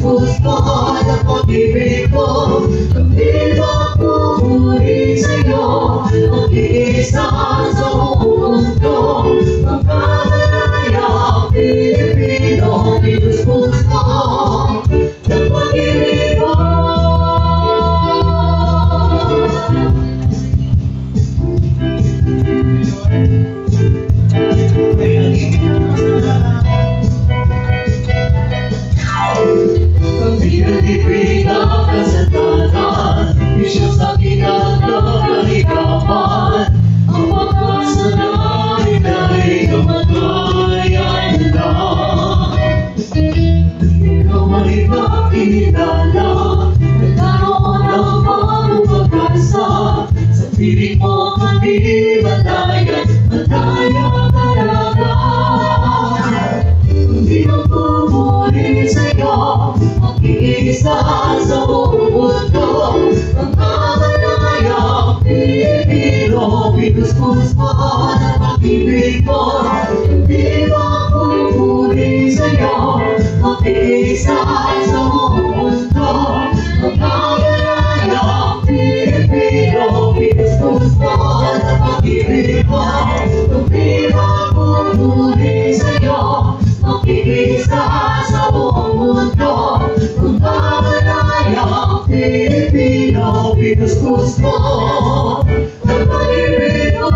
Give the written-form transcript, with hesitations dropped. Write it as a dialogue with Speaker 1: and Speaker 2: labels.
Speaker 1: Gusto at pag-ibig ko, hindi ba pupuri sa'yo? Ang iisa sa buong mundo, ang kamanayang Pilipino, Gusto at pag-ibig ko. Pinag-ibig ang kasalanan, isya sa kinagkakaligaman. Ang pagkasanay ay kamatayan lang. Ikaw ay nakilala, nagkaroon ng bagong pag-asa. Sa piling mo hindi matayan, mataya talaga. Hindi mo pupuri sa'yo, isa sa buong mundo, ang kamanayang Pilipino, Gusto at pag-ibig mo, hindi ba pupuri sa'yo? Mag-isa sa buong mundo, ang kamanayang Pilipino, Gusto at pag-ibig mo, hindi ba pupuri sa'yo? Mag-isa sa buong mundo, Pilipino, Gusto at pag-ibig mo.